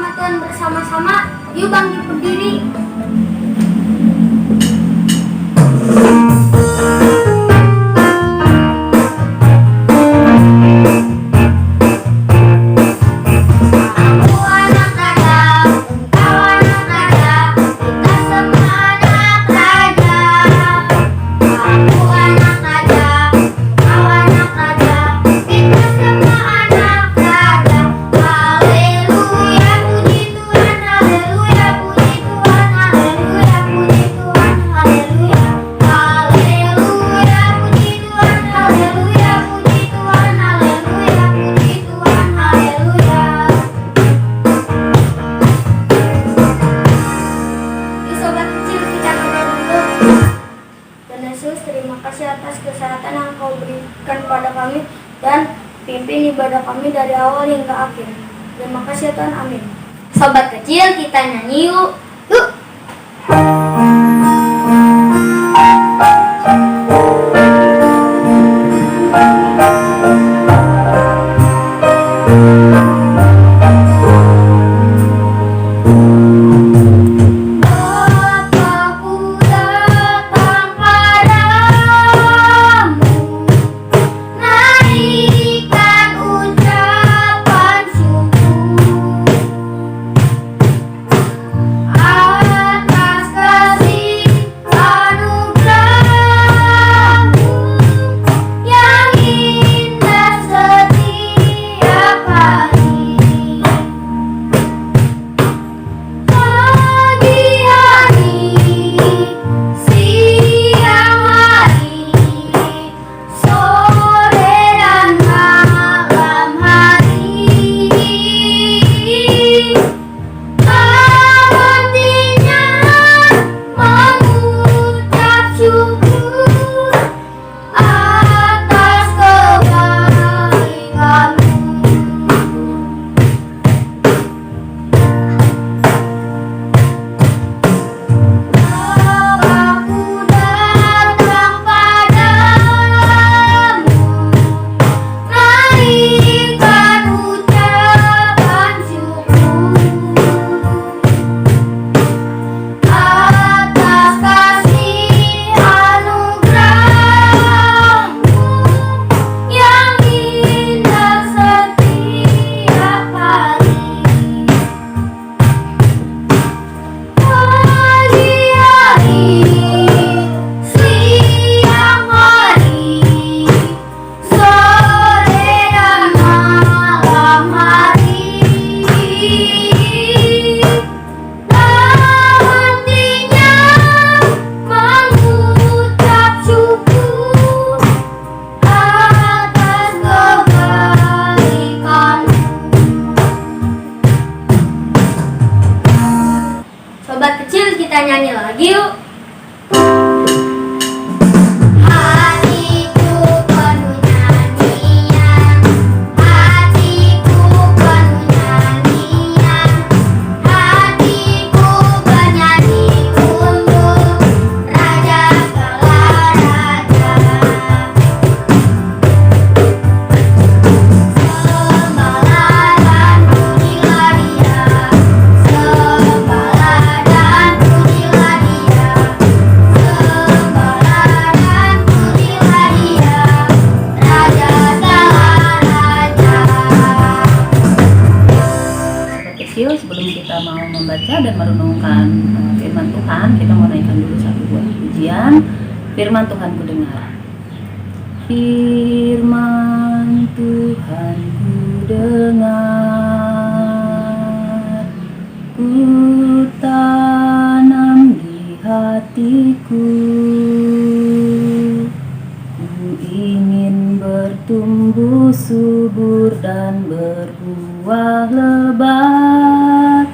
nama Tuhan bersama-sama. Yuk bangkit berdiri. Terima kasih atas kesehatan yang Kau berikan pada kami dan pimpin ibadah kami dari awal hingga akhir. Terima kasih ya Tuhan, amin. Sobat kecil, kita nyanyi yuk. Yuk. Sobat kecil, kita nyanyi lagi yuk. Sebelum kita mau membaca dan merenungkan firman Tuhan, kita mau naikkan dulu satu buah pujian. Firman Tuhan ku dengar. Firman Tuhan ku dengar, ku tanam di hatiku, ku ingin bertumbuh subur dan berbuah lebat.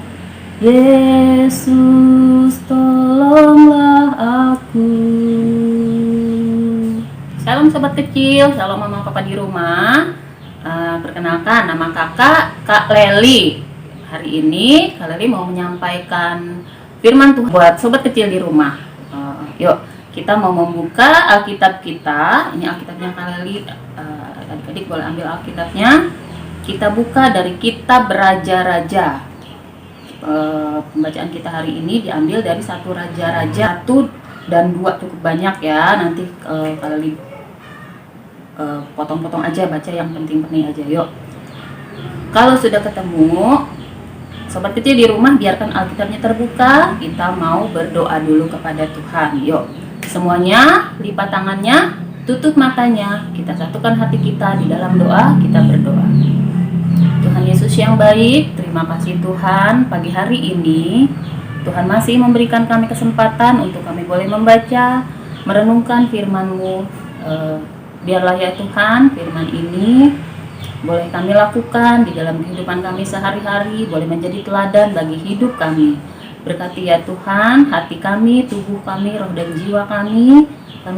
Yesus, tolonglah aku. Salam sobat kecil, salam mama papa di rumah. Perkenalkan, nama kakak Kak Leli. Hari ini Kak Leli mau menyampaikan firman Tuhan buat sobat kecil di rumah. Yuk, kita mau membuka Alkitab kita. Ini Alkitabnya Kak Leli. Adik-adik boleh ambil Alkitabnya. Kita buka dari kitab Raja-Raja. Pembacaan kita hari ini diambil dari 1 Raja-Raja 1 dan 2, cukup banyak ya. Nanti kali potong-potong aja, baca yang penting-penting aja. Yuk, kalau sudah ketemu, sobat kecil di rumah biarkan Alkitabnya terbuka. Kita mau berdoa dulu kepada Tuhan. Yuk, semuanya lipat tangannya, tutup matanya, kita satukan hati kita di dalam doa. Kita berdoa. Tuhan Yesus yang baik, terima kasih Tuhan, pagi hari ini Tuhan masih memberikan kami kesempatan untuk kami boleh membaca, merenungkan firman-Mu. Biarlah ya Tuhan, firman ini boleh kami lakukan di dalam kehidupan kami sehari-hari, boleh menjadi teladan bagi hidup kami. Berkati ya Tuhan, hati kami, tubuh kami, roh dan jiwa kami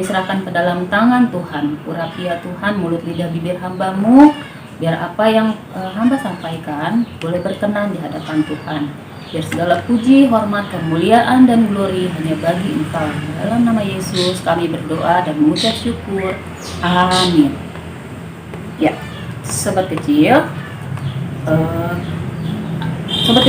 serahkan ke dalam tangan Tuhan. Urapi ya Tuhan mulut lidah bibir hamba-Mu, biar apa yang hamba sampaikan boleh berkenan di hadapan Tuhan. Biar segala puji, hormat, kemuliaan, dan glori hanya bagi Engkau. Dalam nama Yesus kami berdoa dan mengucap syukur. Amin. Ya, sobat kecil,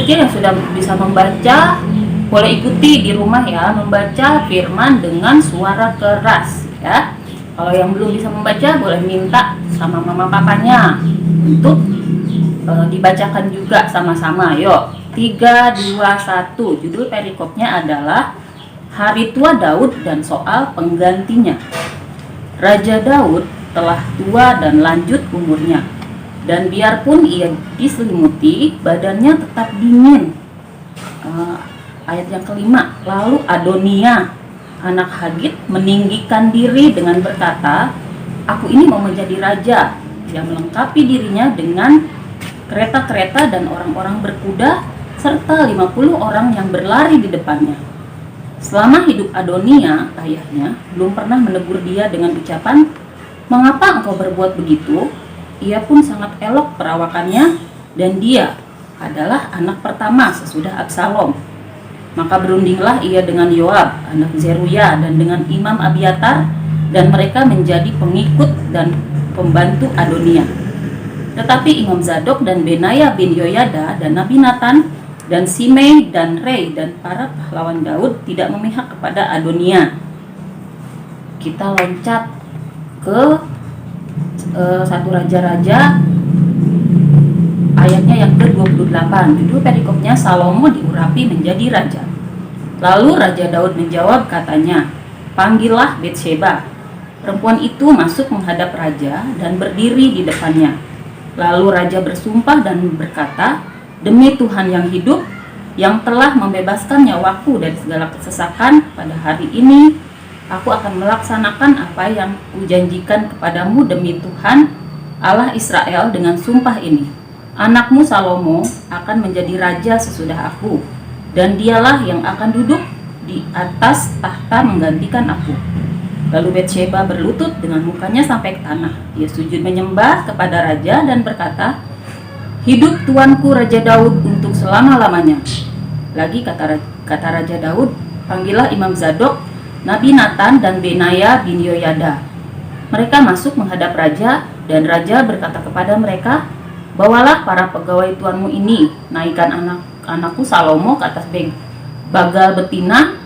yang sudah bisa membaca, boleh ikuti di rumah ya, membaca firman dengan suara keras ya. Kalau yang belum bisa membaca, boleh minta sama mama papanya untuk dibacakan juga sama-sama. Yuk, 3, 2, 1. Judul perikopnya adalah Hari Tua Daud dan soal penggantinya. Raja Daud telah tua dan lanjut umurnya, dan biarpun ia diselimuti, badannya tetap dingin. Ayat yang kelima, lalu Adonia anak Hagit meninggikan diri dengan berkata, aku ini mau menjadi raja, yang melengkapi dirinya dengan kereta-kereta dan orang-orang berkuda, serta 50 orang yang berlari di depannya. Selama hidup Adonia, ayahnya belum pernah menegur dia dengan ucapan, mengapa engkau berbuat begitu? Ia pun sangat elok perawakannya, dan dia adalah anak pertama sesudah Absalom. Maka berundinglah ia dengan Yoab, anak Zeruya, dan dengan Imam Abiatar, dan mereka menjadi pengikut dan pembantu Adonia. Tetapi Imam Zadok dan Benaya bin Yoyada dan Nabi Nathan dan Simei dan Rei dan para pahlawan Daud tidak memihak kepada Adonia. Kita loncat ke 1 Raja-Raja ayatnya yang ke-28. Judul perikopnya Salomo diurapi menjadi raja. Lalu Raja Daud menjawab katanya, panggillah Betsheba. Perempuan itu masuk menghadap raja dan berdiri di depannya. Lalu raja bersumpah dan berkata, demi Tuhan yang hidup, yang telah membebaskan nyawaku dari segala kesesakan, pada hari ini aku akan melaksanakan apa yang kujanjikan kepadamu demi Tuhan Allah Israel dengan sumpah ini. Anakmu Salomo akan menjadi raja sesudah aku, dan dialah yang akan duduk di atas tahta menggantikan aku. Lalu Betsheba berlutut dengan mukanya sampai ke tanah. Dia sujud menyembah kepada raja dan berkata, hidup tuanku Raja Daud untuk selama-lamanya. Lagi kata Raja Daud, panggillah Imam Zadok, Nabi Nathan dan Benaya bin Yoyada. Mereka masuk menghadap raja, dan raja berkata kepada mereka, bawalah para pegawai tuanmu ini, naikkan anakku Salomo ke atas bagal betina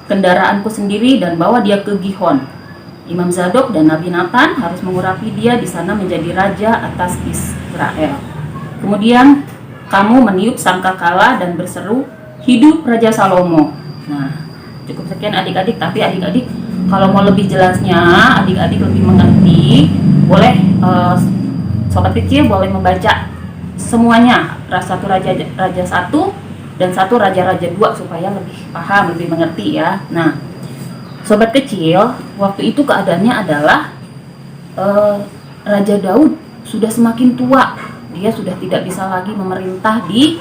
kendaraanku sendiri, dan bawa dia ke Gihon. Imam Zadok dan Nabi Nathan harus mengurapi dia di sana menjadi raja atas Israel. Kemudian kamu meniup sangkakala dan berseru, hidup Raja Salomo. Nah, cukup sekian adik-adik, tapi adik-adik kalau mau lebih jelasnya, adik-adik lebih mengerti, boleh sobat kecil boleh membaca semuanya, 1 Raja 1 dan 1 Raja-Raja 2 supaya lebih paham, lebih mengerti ya. Nah, sobat kecil, waktu itu keadaannya adalah Raja Daud sudah semakin tua. Dia sudah tidak bisa lagi memerintah di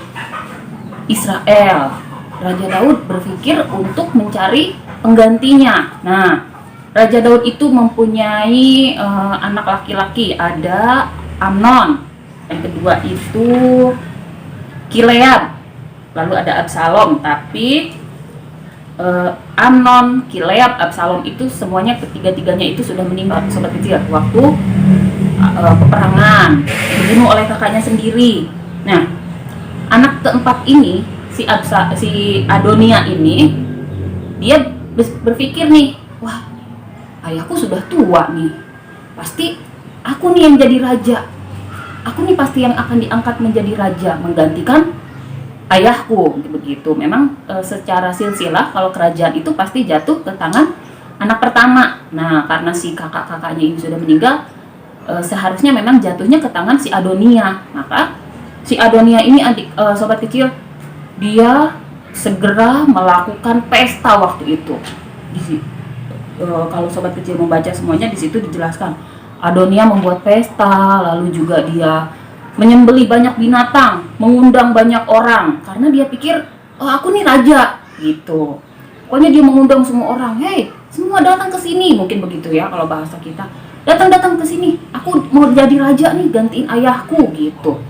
Israel. Raja Daud berpikir untuk mencari penggantinya. Nah, Raja Daud itu mempunyai anak laki-laki, ada Amnon, yang kedua itu Kileab, lalu ada Absalom. Tapi Amnon, Kileab, Absalom itu semuanya ketiga-tiganya itu sudah meninggal sobat kecil waktu peperangan, dibunuh oleh kakaknya sendiri. Nah, anak keempat ini si Adonia ini dia berpikir nih, wah ayahku sudah tua nih, pasti aku nih yang jadi raja, aku nih pasti yang akan diangkat menjadi raja menggantikan ayahku. Begitu. Memang secara silsilah kalau kerajaan itu pasti jatuh ke tangan anak pertama. Nah, karena si kakak-kakaknya ini sudah meninggal, seharusnya memang jatuhnya ke tangan si Adonia. Maka si Adonia ini sobat kecil, dia segera melakukan pesta waktu itu. Kalau sobat kecil membaca semuanya, di situ dijelaskan Adonia membuat pesta, lalu juga dia menyembelih banyak binatang, mengundang banyak orang karena dia pikir, oh aku nih raja gitu. Pokoknya dia mengundang semua orang, hey semua datang ke sini, mungkin begitu ya kalau bahasa kita, datang ke sini, aku mau jadi raja nih, gantiin ayahku gitu.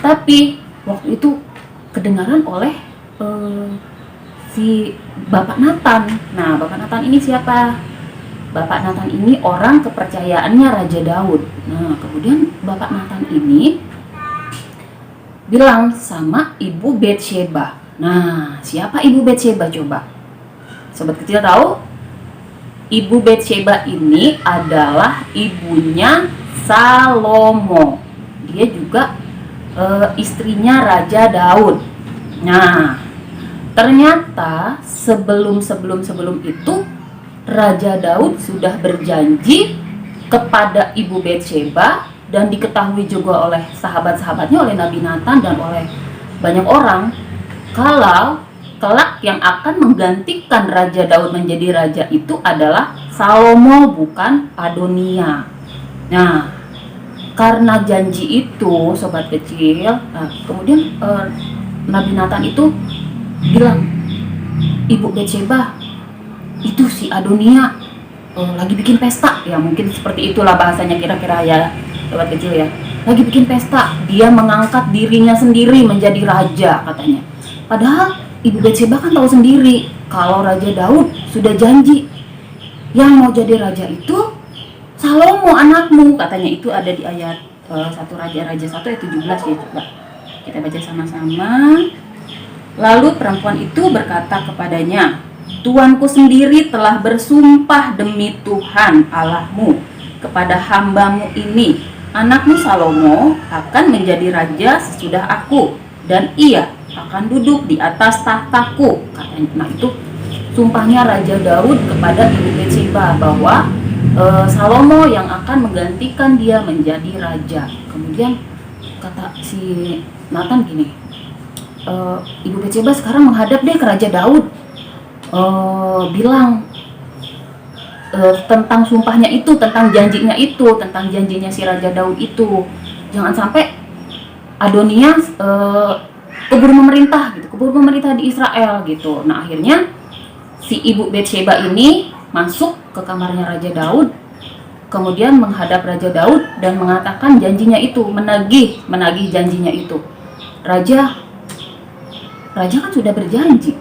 Tapi waktu itu kedengaran oleh si Bapak Nathan. Nah, Bapak Nathan ini siapa? Bapak Nathan ini orang kepercayaannya Raja Daud. Nah, kemudian Bapak Nathan ini bilang sama Ibu Betsheba. Nah, siapa Ibu Betsheba coba? Sobat kecil tahu? Ibu Betsheba ini adalah ibunya Salomo. Dia juga istrinya Raja Daud. Nah, ternyata sebelum itu Raja Daud sudah berjanji kepada Ibu Betsheba dan diketahui juga oleh sahabat-sahabatnya, oleh Nabi Nathan dan oleh banyak orang, kalau kelak yang akan menggantikan Raja Daud menjadi raja itu adalah Salomo, bukan Adonia. Nah, karena janji itu sobat kecil, kemudian Nabi Nathan itu bilang, Ibu Betsheba, itu si Adonia lagi bikin pesta, ya mungkin seperti itulah bahasanya kira-kira ya sobat kecil ya, lagi bikin pesta, dia mengangkat dirinya sendiri menjadi raja katanya. Padahal Ibu Betsheba kan tahu sendiri kalau Raja Daud sudah janji yang mau jadi raja itu Salomo anakmu, katanya. Itu ada di ayat 1 Raja-Raja 1 ayat 17 ya, coba kita baca sama-sama. Lalu perempuan itu berkata kepadanya, Tuanku sendiri telah bersumpah demi Tuhan Allahmu kepada hambamu ini, anakmu Salomo akan menjadi raja sesudah aku, dan ia akan duduk di atas tahtaku, katanya. Nah, itu sumpahnya Raja Daud kepada Ibu Betsheba bahwa Salomo yang akan menggantikan dia menjadi raja. Kemudian kata si Nathan gini, Ibu Betsheba sekarang menghadap deh ke Raja Daud, bilang tentang sumpahnya itu, tentang janjinya si Raja Daud itu. Jangan sampai Adonia keburu memerintah di Israel gitu. Nah, akhirnya si Ibu Betsheba ini masuk ke kamarnya Raja Daud, kemudian menghadap Raja Daud dan mengatakan janjinya itu, menagih janjinya itu. Raja kan sudah berjanji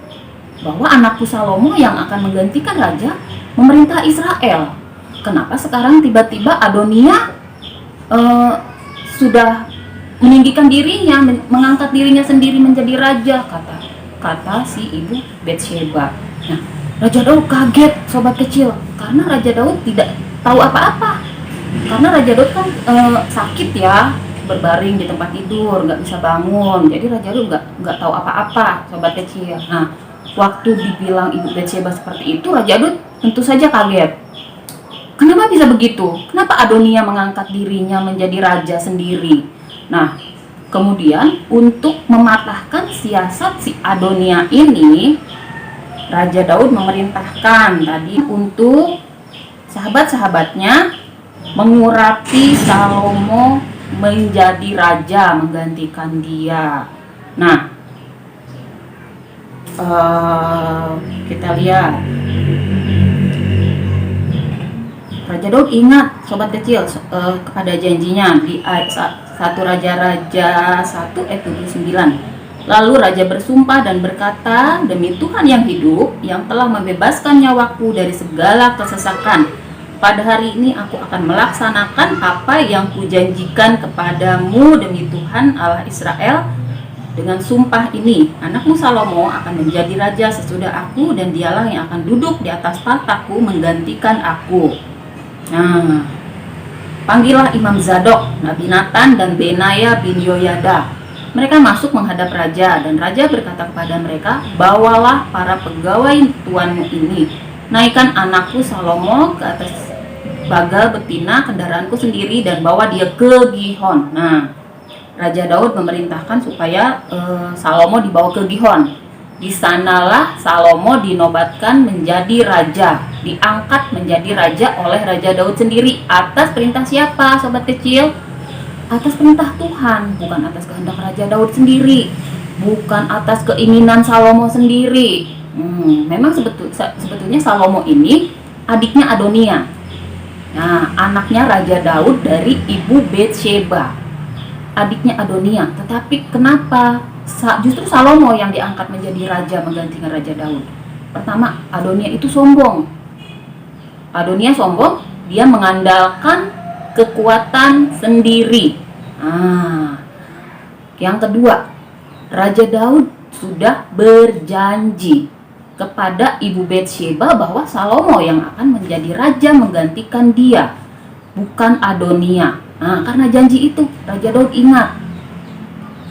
bahwa anakku Salomo yang akan menggantikan raja memerintah Israel. Kenapa sekarang tiba-tiba Adonia sudah meninggikan dirinya, mengangkat dirinya sendiri menjadi raja, kata si Ibu Betsheba. Nah, Raja Daud kaget sobat kecil, karena Raja Daud tidak tahu apa-apa. Karena Raja Daud kan sakit ya, berbaring di tempat tidur, nggak bisa bangun. Jadi Raja Daud nggak tahu apa-apa sobat kecil. Nah, waktu dibilang Ibu Betsheba seperti itu, Raja Daud tentu saja kaget. Kenapa bisa begitu? Kenapa Adonia mengangkat dirinya menjadi raja sendiri? Nah, kemudian untuk mematahkan siasat si Adonia ini, Raja Daud memerintahkan tadi untuk sahabat-sahabatnya mengurapi Salomo menjadi raja menggantikan dia. Nah, kita lihat Raja Daud ingat sobat kecil kepada janjinya di ayat 1 Raja-Raja 1 ayat 79. Lalu Raja bersumpah dan berkata, demi Tuhan yang hidup yang telah membebaskan nyawaku dari segala kesesakan, pada hari ini aku akan melaksanakan apa yang kujanjikan kepadamu demi Tuhan Allah Israel, dengan sumpah ini, anakmu Salomo akan menjadi raja sesudah aku, dan dialah yang akan duduk di atas tahtaku menggantikan aku. Nah, panggillah Imam Zadok, Nabi Nathan, dan Benaya bin Yoyada. Mereka masuk menghadap raja, dan raja berkata kepada mereka, bawalah para pegawai tuanmu ini, naikkan anakku Salomo ke atas bagal betina kendaraanku sendiri, dan bawa dia ke Gihon. Nah, Raja Daud memerintahkan supaya Salomo dibawa ke Gihon. Di sanalah Salomo dinobatkan menjadi raja, diangkat menjadi raja oleh Raja Daud sendiri. Atas perintah siapa, sobat kecil? Atas perintah Tuhan, bukan atas kehendak Raja Daud sendiri, bukan atas keinginan Salomo sendiri. Memang sebetulnya Salomo ini adiknya Adonia. Nah, anaknya Raja Daud dari ibu Betsheba, adiknya Adonia. Tetapi kenapa justru Salomo yang diangkat menjadi raja menggantikan Raja Daud? Pertama, Adonia itu sombong. Adonia sombong, dia mengandalkan kekuatan sendiri. Yang kedua, Raja Daud sudah berjanji kepada ibu Betsheba bahwa Salomo yang akan menjadi raja menggantikan dia, bukan Adonia. Karena janji itu Raja Daud ingat.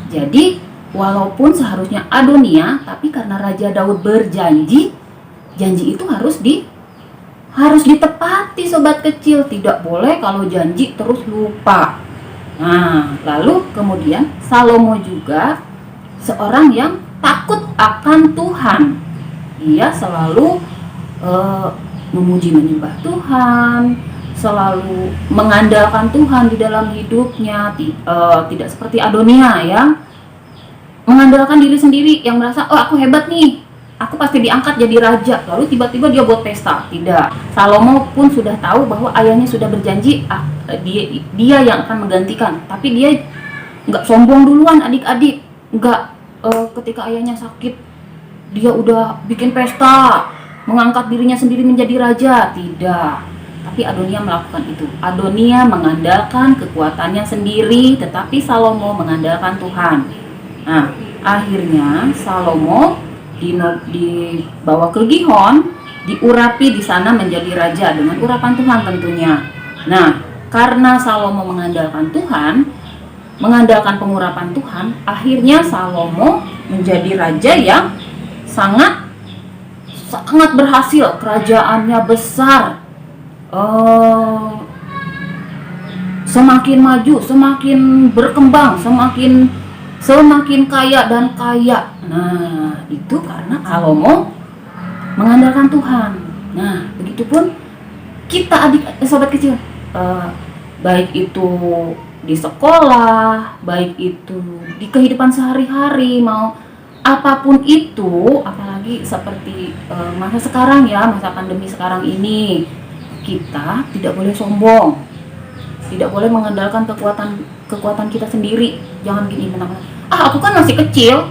Jadi walaupun seharusnya Adonia, tapi karena Raja Daud berjanji, janji itu harus ditepati, sobat kecil. Tidak boleh kalau janji terus lupa. Lalu kemudian Salomo juga seorang yang takut akan Tuhan. Ia selalu memuji menyembah Tuhan, selalu mengandalkan Tuhan di dalam hidupnya, tidak seperti Adonia yang mengandalkan diri sendiri, yang merasa, oh aku hebat nih, aku pasti diangkat jadi raja, lalu tiba-tiba dia buat pesta. Tidak. Salomo pun sudah tahu bahwa ayahnya sudah berjanji, dia yang akan menggantikan, tapi dia nggak sombong duluan, adik-adik. Nggak ketika ayahnya sakit, dia udah bikin pesta, mengangkat dirinya sendiri menjadi raja. Tidak. Tapi Adonia melakukan itu. Adonia mengandalkan kekuatannya sendiri, tetapi Salomo mengandalkan Tuhan. Nah, akhirnya Salomo dibawa ke Gihon, diurapi di sana menjadi raja dengan urapan Tuhan tentunya. Nah, karena Salomo mengandalkan Tuhan, mengandalkan pengurapan Tuhan, akhirnya Salomo menjadi raja yang sangat berhasil. Kerajaannya besar. Semakin maju, semakin berkembang, semakin kaya dan kaya. Nah, itu karena Salomo mengandalkan Tuhan. Nah, begitupun kita sobat kecil, baik itu di sekolah, baik itu di kehidupan sehari-hari, mau apapun itu, apalagi seperti masa sekarang ya, masa pandemi sekarang ini. Kita tidak boleh sombong, tidak boleh mengandalkan kekuatan kita sendiri. Jangan gini mentang-mentang, aku kan masih kecil,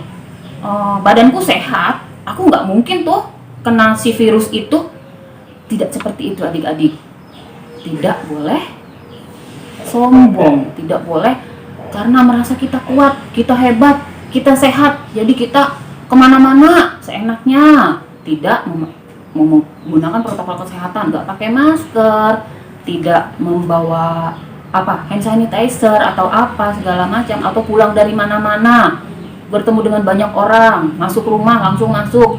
badanku sehat, aku nggak mungkin tuh kena si virus itu. Tidak seperti itu, adik-adik. Tidak boleh sombong, tidak boleh karena merasa kita kuat, kita hebat, kita sehat, jadi kita kemana-mana seenaknya. Tidak menggunakan protokol kesehatan, nggak pakai masker, tidak membawa hand sanitizer atau apa segala macam, atau pulang dari mana-mana bertemu dengan banyak orang, masuk rumah langsung masuk,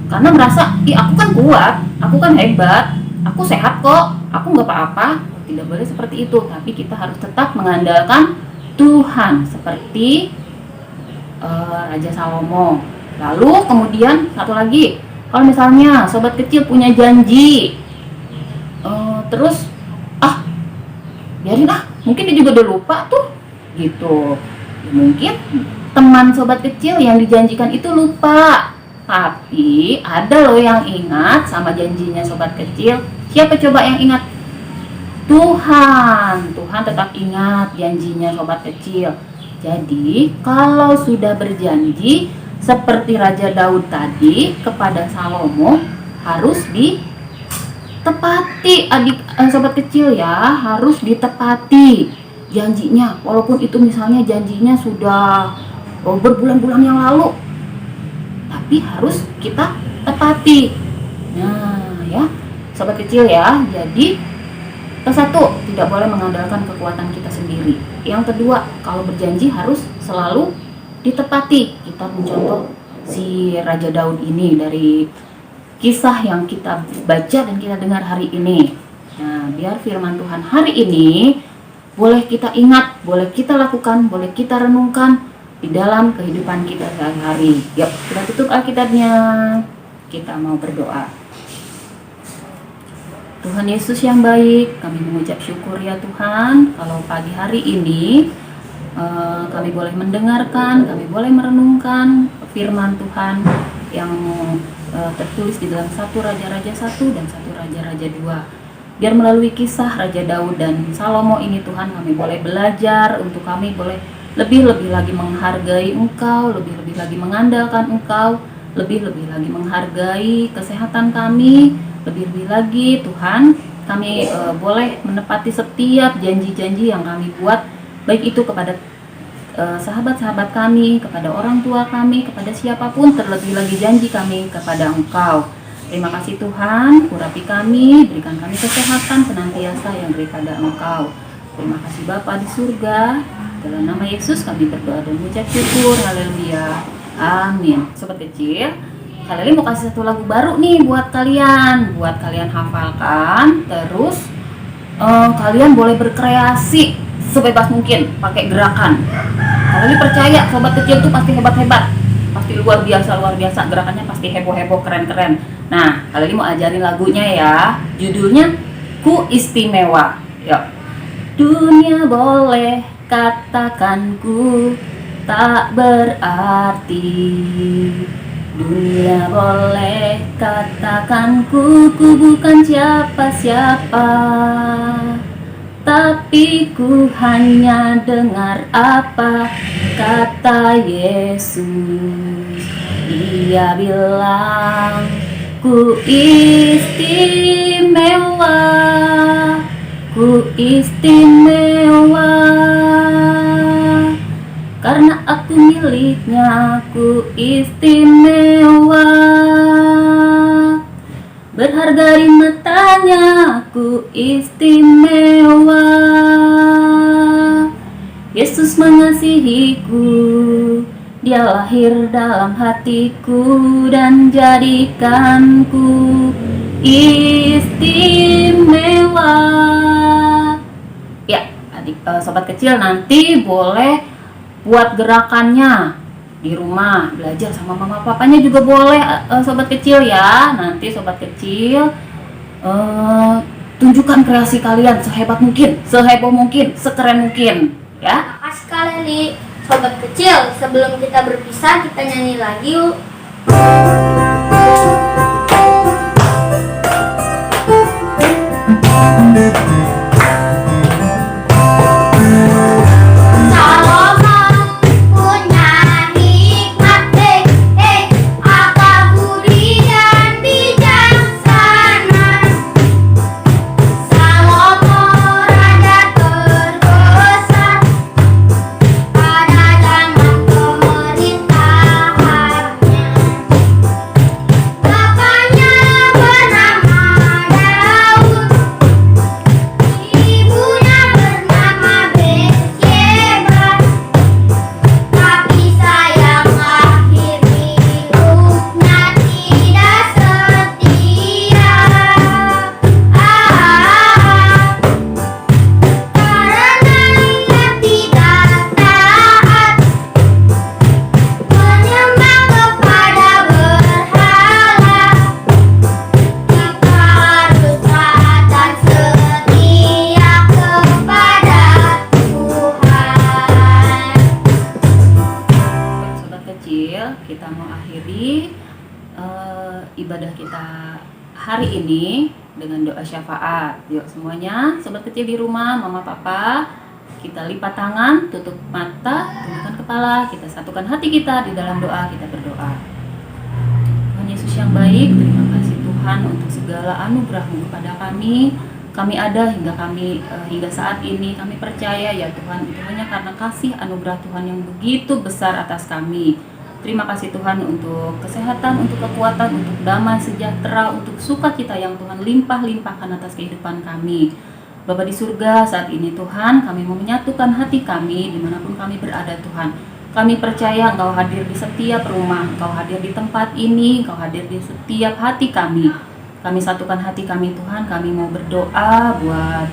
karena merasa, aku kan kuat, aku kan hebat, aku sehat kok, aku nggak apa-apa. Tidak boleh seperti itu, tapi kita harus tetap mengandalkan Tuhan seperti Raja Salomo. Lalu kemudian satu lagi, kalau misalnya sobat kecil punya janji, terus biarin mungkin dia juga udah lupa tuh gitu. Mungkin teman sobat kecil yang dijanjikan itu lupa, tapi ada loh yang ingat sama janjinya sobat kecil. Siapa coba yang ingat? Tuhan tetap ingat janjinya sobat kecil. Jadi kalau sudah berjanji seperti Raja Daud tadi kepada Salomo, harus ditepati, sobat kecil ya, harus ditepati janjinya. Walaupun itu misalnya janjinya sudah berbulan-bulan yang lalu, tapi harus kita tepati. Nah ya sobat kecil ya, jadi yang satu, tidak boleh mengandalkan kekuatan kita sendiri. Yang kedua, kalau berjanji harus selalu ditepati. Kita mencontoh si Raja Daud ini dari kisah yang kita baca dan kita dengar hari ini. Nah, biar firman Tuhan hari ini boleh kita ingat, boleh kita lakukan, boleh kita renungkan di dalam kehidupan kita sehari-hari. Yuk, kita tutup Alkitabnya. Kita mau berdoa. Tuhan Yesus yang baik, kami mengucap syukur ya Tuhan, kalau pagi hari ini kami boleh mendengarkan, kami boleh merenungkan firman Tuhan yang tertulis di dalam 1 Raja-Raja 1 dan 1 Raja-Raja 2. Biar melalui kisah Raja Daud dan Salomo ini Tuhan, kami boleh belajar untuk kami boleh lebih-lebih lagi menghargai Engkau, lebih-lebih lagi mengandalkan Engkau, lebih-lebih lagi menghargai kesehatan kami, lebih-lebih lagi Tuhan kami boleh menepati setiap janji-janji yang kami buat, baik itu kepada sahabat-sahabat kami, kepada orang tua kami, kepada siapapun, terlebih lagi janji kami kepada Engkau. Terima kasih Tuhan, urapi kami, berikan kami kesehatan senantiasa yang daripada Engkau. Terima kasih Bapa di surga, dalam nama Yesus kami berdoa dan mengucap syukur, haleluya, amin. Sobat kecil, Kak Leli mau kasih satu lagu baru nih buat kalian hafalkan. Terus kalian boleh berkreasi sebebas mungkin pakai gerakan. Kak Leli percaya sobat kecil tuh pasti hebat-hebat, pasti luar biasa gerakannya, pasti heboh-heboh, keren-keren. Nah, Kak Leli mau ajarin lagunya ya. Judulnya Ku Istimewa. Yuk. Dunia boleh katakan ku tak berarti, dunia boleh katakan ku bukan siapa-siapa, tapi ku hanya dengar apa kata Yesus. Dia bilang ku istimewa, ku istimewa, karena aku miliknya, ku istimewa. Berharga di matanya, ku istimewa. Yesus mengasihiku, Dia lahir dalam hatiku dan jadikanku istimewa. Ya, adik sobat kecil nanti boleh buat gerakannya di rumah, belajar sama mama papanya juga boleh sobat kecil ya. Nanti sobat kecil tunjukkan kreasi kalian sehebat mungkin, seheboh mungkin, sekeren mungkin ya. Makasih Kak Leli. Sobat kecil, sebelum kita berpisah kita nyanyi lagi yuk. Kita mau akhiri ibadah kita hari ini dengan doa syafaat. Yuk semuanya, sobat kecil di rumah, mama papa, kita lipat tangan, tutup mata, tundukkan kepala, kita satukan hati kita di dalam doa, kita berdoa. Tuhan Yesus yang baik, terima kasih Tuhan untuk segala anugerah-Mu kepada kami. kami ada hingga saat ini. Kami percaya ya Tuhan, itu hanya karena kasih anugerah Tuhan yang begitu besar atas kami. Terima kasih Tuhan untuk kesehatan, untuk kekuatan, untuk damai sejahtera, untuk sukacita yang Tuhan limpah-limpahkan atas kehidupan kami. Bapa di surga, saat ini Tuhan, kami mau menyatukan hati kami dimanapun kami berada Tuhan. Kami percaya Engkau hadir di setiap rumah, Engkau hadir di tempat ini, Engkau hadir di setiap hati kami. Kami satukan hati kami Tuhan, kami mau berdoa buat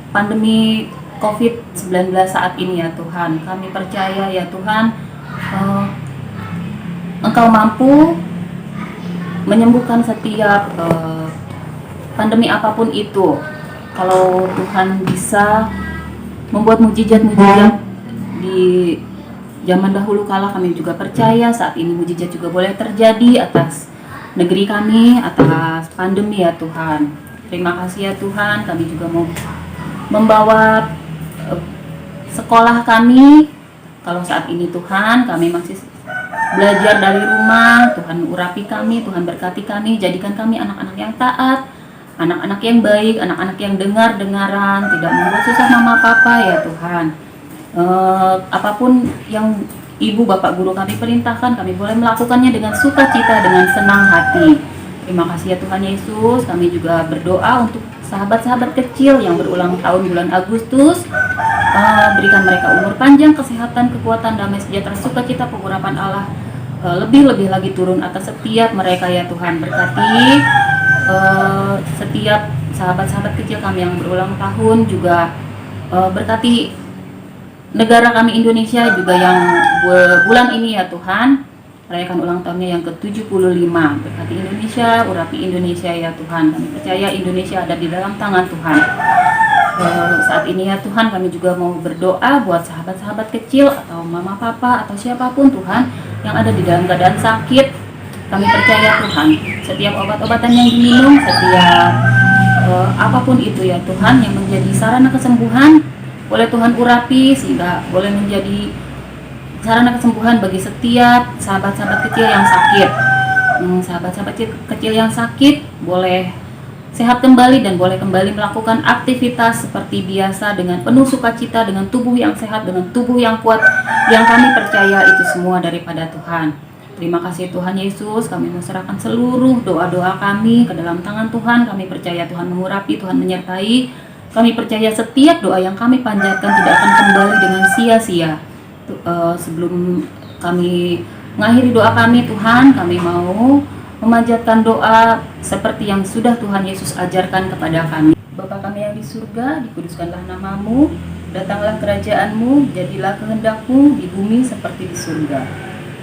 pandemi COVID-19 saat ini ya Tuhan. Kami percaya ya Tuhan, Engkau mampu menyembuhkan setiap pandemi apapun itu. Kalau Tuhan bisa membuat mujizat-mujizat di zaman dahulu kala, kami juga percaya saat ini mujizat juga boleh terjadi atas negeri kami, atas pandemi ya Tuhan. Terima kasih ya Tuhan, kami juga mau membawa sekolah kami. Kalau saat ini Tuhan, kami masih belajar dari rumah, Tuhan urapi kami, Tuhan berkati kami, jadikan kami anak-anak yang taat, anak-anak yang baik, anak-anak yang dengar-dengaran, tidak membuat susah mama papa ya Tuhan. Apapun yang Ibu Bapak Guru kami perintahkan, kami boleh melakukannya dengan sukacita, dengan senang hati. Terima kasih ya Tuhan Yesus. Kami juga berdoa untuk sahabat-sahabat kecil yang berulang tahun bulan Agustus. Berikan mereka umur panjang, kesehatan, kekuatan, damai sejahtera, sukacita, pengurapan Allah lebih-lebih lagi turun atas setiap mereka ya Tuhan. Berkati setiap sahabat-sahabat kecil kami yang berulang tahun, juga berkati negara kami Indonesia juga yang bulan ini ya Tuhan, merayakan ulang tahunnya yang ke-75. Berkati Indonesia, urapi Indonesia ya Tuhan. Kami percaya Indonesia ada di dalam tangan Tuhan. Saat ini ya Tuhan, kami juga mau berdoa buat sahabat-sahabat kecil atau mama papa atau siapapun Tuhan yang ada di dalam keadaan sakit. Kami percaya Tuhan, setiap obat-obatan yang diminum, setiap apapun itu ya Tuhan yang menjadi sarana kesembuhan, boleh Tuhan urapi sehingga boleh menjadi sarana kesembuhan bagi setiap sahabat-sahabat kecil yang sakit. Sahabat-sahabat kecil yang sakit boleh sehat kembali dan boleh kembali melakukan aktivitas seperti biasa dengan penuh sukacita, dengan tubuh yang sehat, dengan tubuh yang kuat, yang kami percaya itu semua daripada Tuhan. Terima kasih Tuhan Yesus, kami menserahkan seluruh doa-doa kami ke dalam tangan Tuhan. Kami percaya Tuhan mengurapi, Tuhan menyertai. Kami percaya setiap doa yang kami panjatkan tidak akan kembali dengan sia-sia. Sebelum kami mengakhiri doa kami Tuhan, kami mau memanjatkan doa seperti yang sudah Tuhan Yesus ajarkan kepada kami. Bapa kami yang di surga, dikuduskanlah namamu, datanglah kerajaanmu, jadilah kehendakmu di bumi seperti di surga.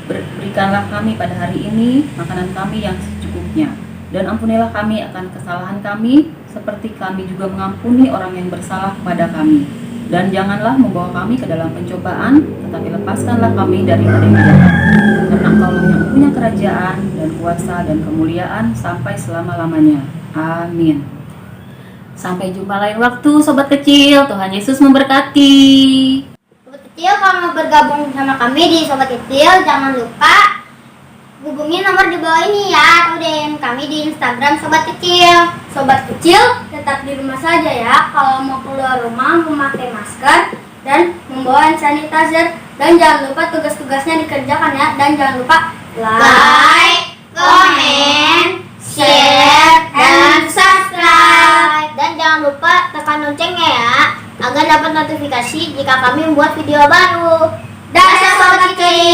Berikanlah kami pada hari ini makanan kami yang secukupnya, dan ampunilah kami akan kesalahan kami, seperti kami juga mengampuni orang yang bersalah kepada kami. Dan janganlah membawa kami ke dalam pencobaan, tetapi lepaskanlah kami daripada yang jahat. Karena Engkau yang punya kerajaan dan kuasa dan kemuliaan sampai selama-lamanya. Amin. Sampai jumpa lain waktu Sobat Kecil, Tuhan Yesus memberkati. Sobat Kecil, kalau mau bergabung sama kami di Sobat Kecil, jangan lupa hubungi nomor di bawah ini ya, atau DM kami di Instagram Sobat Kecil. Sobat Kecil, tetap di rumah saja ya. Kalau mau keluar rumah, memakai masker dan membawa hand sanitizer. Dan jangan lupa tugas-tugasnya dikerjakan ya. Dan jangan lupa like, comment, share, dan subscribe. Dan jangan lupa tekan loncengnya ya, agar dapat notifikasi jika kami membuat video baru. Dadah Sobat Kecil.